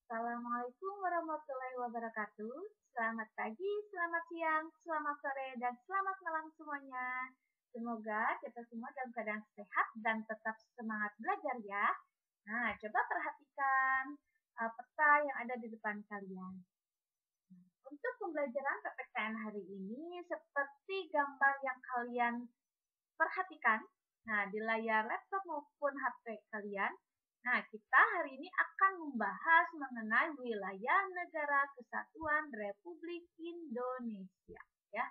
Assalamualaikum warahmatullahi wabarakatuh. Selamat pagi, selamat siang, selamat sore, dan selamat malam semuanya. Semoga kita semua dalam keadaan sehat dan tetap semangat belajar ya. Nah, coba perhatikan peta yang ada di depan kalian. Untuk pembelajaran PPKN hari ini, seperti gambar yang kalian perhatikan, nah di layar laptop maupun HP kalian, nah kita hari ini akan membahas mengenai wilayah Negara Kesatuan Republik Indonesia, ya.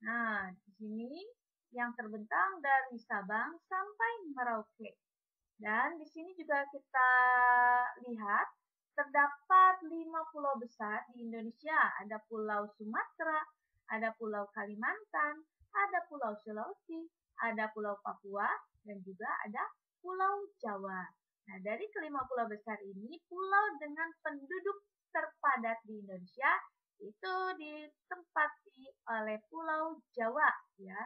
Nah, di sini yang terbentang dari Sabang sampai Merauke. Dan di sini juga kita lihat terdapat 5 pulau besar di Indonesia. Ada Pulau Sumatera, ada Pulau Kalimantan, ada Pulau Sulawesi, ada Pulau Papua, dan juga ada Pulau Jawa. Nah, dari kelima pulau besar ini, pulau dengan penduduk terpadat di Indonesia itu ditempati oleh Pulau Jawa, ya.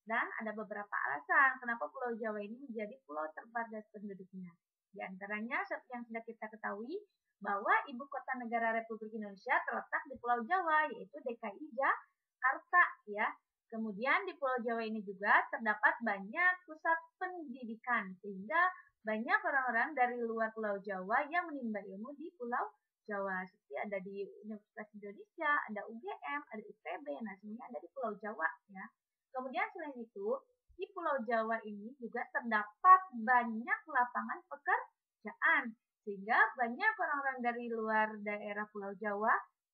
Dan ada beberapa alasan kenapa Pulau Jawa ini menjadi pulau terpadat penduduknya. Di antaranya seperti yang sudah kita ketahui bahwa ibu kota negara Republik Indonesia terletak di Pulau Jawa, yaitu DKI Jakarta, ya. Kemudian di Pulau Jawa ini juga terdapat banyak pusat pendidikan, sehingga banyak orang-orang dari luar Pulau Jawa yang menimba ilmu di Pulau Jawa. Seperti ada di Universitas Indonesia, ada UGM, ada ITB, nah semuanya ada di Pulau Jawa, ya. Kemudian selain itu, di Pulau Jawa ini juga terdapat banyak lapangan pekerjaan, sehingga banyak orang-orang dari luar daerah Pulau Jawa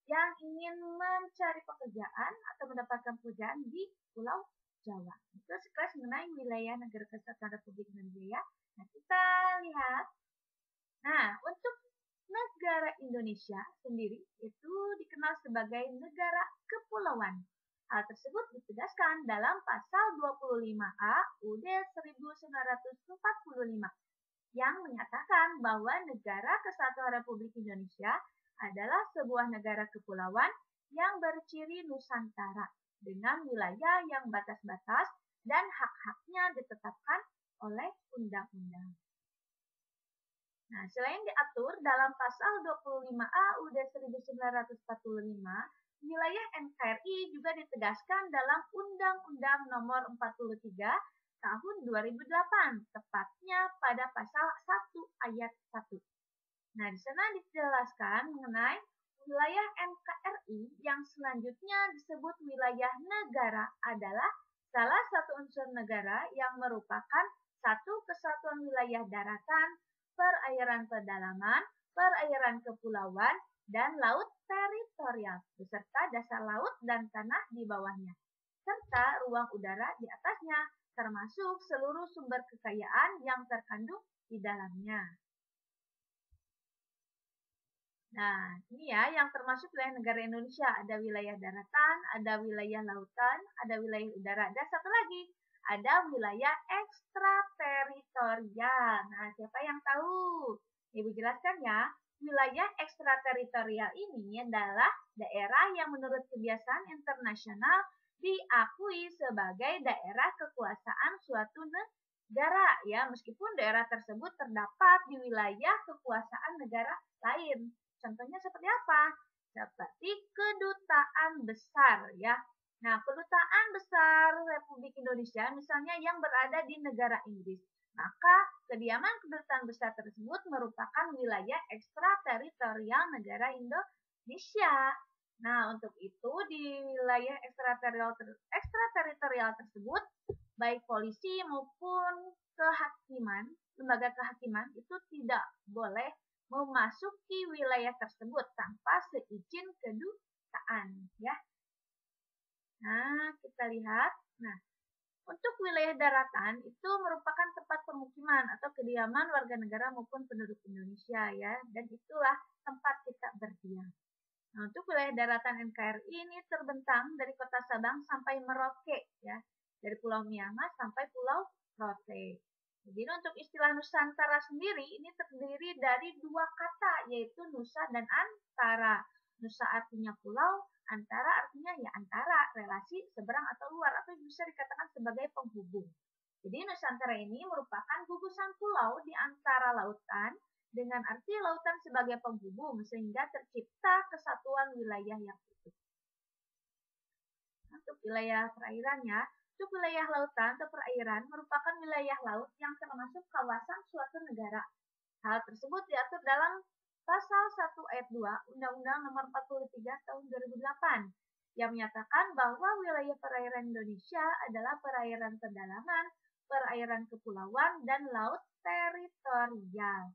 yang ingin mencari pekerjaan atau mendapatkan pekerjaan di Pulau Jawa. Itu sekilas mengenai wilayah Negara Kesatuan Republik Indonesia. Nah, kita lihat. Nah, untuk negara Indonesia sendiri itu dikenal sebagai negara kepulauan. Hal tersebut ditegaskan dalam pasal 25A UUD 1945 yang menyatakan bahwa Negara Kesatuan Republik Indonesia adalah sebuah negara kepulauan yang berciri Nusantara dengan wilayah yang batas-batas dan hak-haknya ditetapkan oleh undang-undang. Nah, selain diatur dalam pasal 25A UUD 1945, wilayah NKRI juga ditegaskan dalam Undang-Undang Nomor 43 Tahun 2008, tepatnya pada pasal 1 ayat 1. Nah, di sana dijelaskan mengenai wilayah NKRI yang selanjutnya disebut wilayah negara adalah salah satu unsur negara yang merupakan satu kesatuan wilayah daratan, perairan pedalaman, perairan kepulauan, dan laut teritorial, beserta dasar laut dan tanah di bawahnya, serta ruang udara di atasnya, termasuk seluruh sumber kekayaan yang terkandung di dalamnya. Nah, ini ya yang termasuk wilayah negara Indonesia. Ada wilayah daratan, ada wilayah lautan, ada wilayah udara. Dan satu lagi, ada wilayah ekstrateritorial. Nah, siapa yang tahu? Ibu jelaskan ya. Wilayah ekstrateritorial ini adalah daerah yang menurut kebiasaan internasional diakui sebagai daerah kekuasaan suatu negara, ya, meskipun daerah tersebut terdapat di wilayah kekuasaan negara lain. Contohnya seperti apa? Seperti kedutaan besar, ya. Nah, kedutaan besar Republik Indonesia misalnya yang berada di negara Inggris, maka kediaman kedutaan besar tersebut merupakan wilayah ekstrateritorial negara Indonesia. Nah, untuk itu di wilayah ekstrateritorial tersebut, baik polisi maupun kehakiman, lembaga kehakiman itu tidak boleh memasuki wilayah tersebut tanpa seizin kedutaan, ya. Nah, kita lihat. Nah, untuk wilayah daratan itu merupakan tempat pemukiman atau kediaman warga negara maupun penduduk Indonesia, ya, dan itulah tempat kita berdiam. Nah, untuk wilayah daratan NKRI ini terbentang dari kota Sabang sampai Merauke, ya, dari Pulau Myanmar sampai Pulau Rote. Jadi untuk istilah Nusantara sendiri ini terdiri dari dua kata, yaitu Nusa dan Antara. Nusa artinya pulau, Antara artinya ya antara, relasi seberang atau luar, atau bisa dikatakan sebagai penghubung. Jadi Nusantara ini merupakan gugusan pulau di antara lautan dengan arti lautan sebagai penghubung sehingga tercipta kesatuan wilayah yang utuh. Untuk wilayah perairannya, untuk wilayah lautan atau perairan merupakan wilayah laut yang termasuk kawasan suatu negara. Hal tersebut diatur dalam Pasal 1 Ayat 2 Undang-Undang Nomor 43 Tahun 2008 yang menyatakan bahwa wilayah perairan Indonesia adalah perairan pedalaman, perairan kepulauan, dan laut teritorial.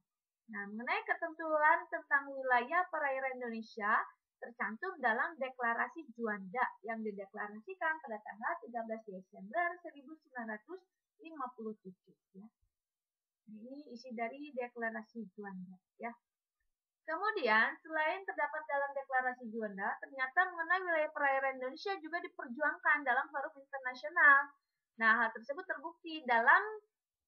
Nah, mengenai ketentuan tentang wilayah perairan Indonesia tercantum dalam Deklarasi Juanda yang dideklarasikan pada tanggal 13 Desember 1957 ya. Ini isi dari Deklarasi Juanda ya. Kemudian, selain terdapat dalam Deklarasi Juanda, ternyata mengenai wilayah perairan Indonesia juga diperjuangkan dalam forum internasional. Nah, hal tersebut terbukti dalam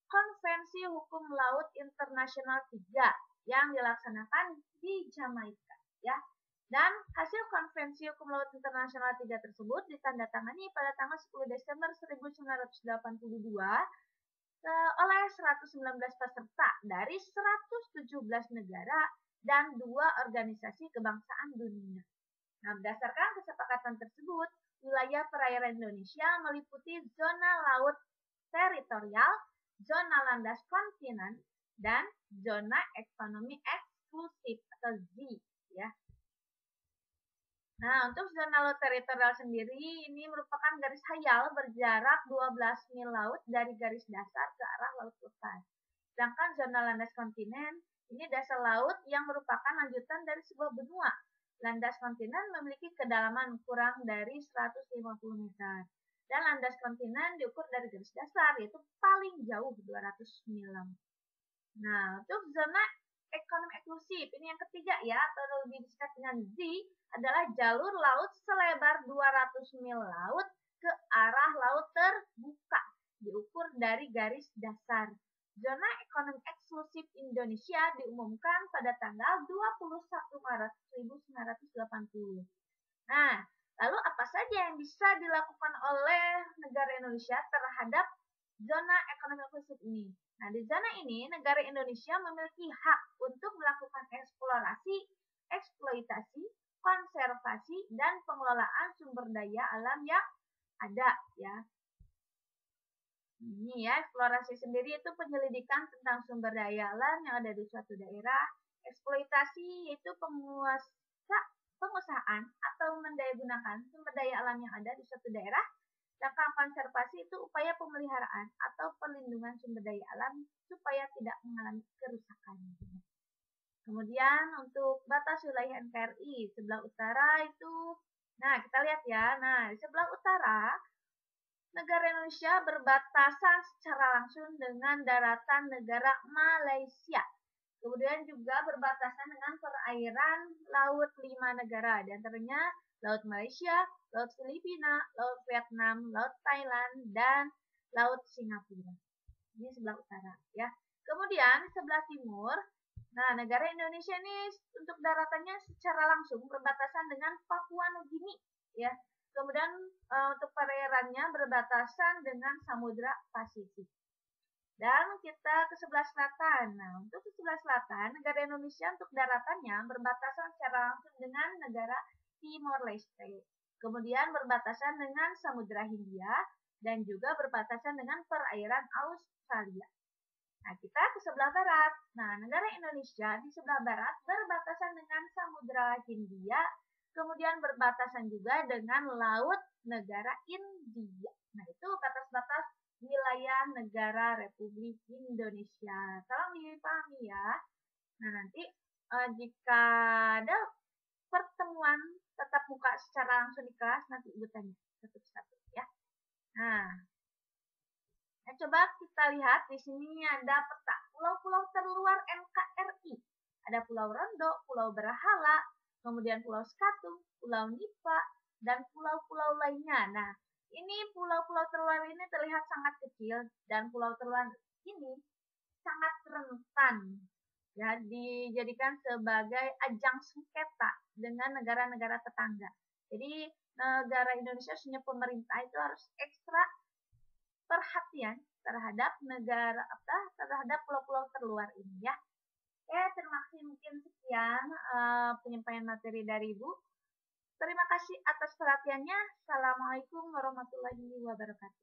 Konvensi Hukum Laut Internasional 3 yang dilaksanakan di Jamaika ya. Dan hasil Konvensi Hukum Laut Internasional 3 tersebut ditandatangani pada tanggal 10 Desember 1982 oleh 119 peserta dari 117 negara dan 2 organisasi kebangsaan dunia. Nah, berdasarkan kesepakatan tersebut, wilayah perairan Indonesia meliputi zona laut teritorial, zona landas kontinen, dan zona ekonomi eksklusif atau Z ya. Nah, untuk zona laut teritorial sendiri ini merupakan garis hayal berjarak 12 mil laut dari garis dasar ke arah laut lepas. Sedangkan zona landas kontinen ini dasar laut yang merupakan lanjutan dari sebuah benua. Landas kontinen memiliki kedalaman kurang dari 150 meter. Dan landas kontinen diukur dari garis dasar, yaitu paling jauh 200 mil. Nah, untuk zona ekonomi eksklusif, ini yang ketiga ya, atau lebih disingkat dengan Z, adalah jalur laut selebar 200 mil laut ke arah laut terbuka, diukur dari garis dasar. Zona ekonomi eksklusif Indonesia diumumkan pada tanggal 21 Maret 1980. Nah, lalu apa saja yang bisa dilakukan oleh negara Indonesia terhadap zona ekonomi eksklusif ini? Nah, di zona ini negara Indonesia memiliki hak untuk melakukan eksplorasi, eksploitasi, konservasi, dan pengelolaan sumber daya alam yang ada ya. Ini ya, eksplorasi sendiri itu penyelidikan tentang sumber daya alam yang ada di suatu daerah. Eksploitasi yaitu pengusahaan atau mendayagunakan sumber daya alam yang ada di suatu daerah. Sedangkan konservasi itu upaya pemeliharaan atau perlindungan sumber daya alam supaya tidak mengalami kerusakan. Kemudian untuk batas wilayah NKRI sebelah utara itu, nah kita lihat ya, nah di sebelah utara negara Indonesia berbatasan secara langsung dengan daratan negara Malaysia. Kemudian juga berbatasan dengan perairan laut 5 negara, diantaranya Laut Malaysia, Laut Filipina, Laut Vietnam, Laut Thailand, dan Laut Singapura. Ini sebelah utara ya. Kemudian sebelah timur, nah negara Indonesia ini untuk daratannya secara langsung berbatasan dengan Papua Nugini ya. Kemudian untuk perairannya berbatasan dengan Samudra Pasifik. Dan kita ke sebelah selatan. Nah, untuk ke sebelah selatan, negara Indonesia untuk daratannya berbatasan secara langsung dengan negara Timor Leste. Kemudian berbatasan dengan Samudra Hindia dan juga berbatasan dengan perairan Australia. Nah, kita ke sebelah barat. Nah, negara Indonesia di sebelah barat berbatasan dengan Samudra Hindia, kemudian berbatasan juga dengan laut negara India. Nah, itu batas-batas wilayah negara Republik Indonesia. Tolong dipahami ya. Nah, nanti jika ada pertemuan tatap muka secara langsung di kelas, nanti Ibu tanya satu-satu ya. Nah, coba kita lihat di sini ada peta pulau-pulau terluar NKRI. Ada Pulau Rondo, Pulau Berahala, kemudian Pulau Skatung, Pulau Nipa, dan pulau-pulau lainnya. Nah, ini pulau-pulau terluar ini terlihat sangat kecil dan pulau terluar ini sangat rentan ya dijadikan sebagai ajang sengketa dengan negara-negara tetangga. Jadi negara Indonesia punya pemerintah itu harus ekstra perhatian terhadap terhadap pulau-pulau terluar ini ya. Ya, terima kasih mungkin sekian penyampaian materi dari Ibu. Terima kasih atas perhatiannya. Assalamualaikum warahmatullahi wabarakatuh.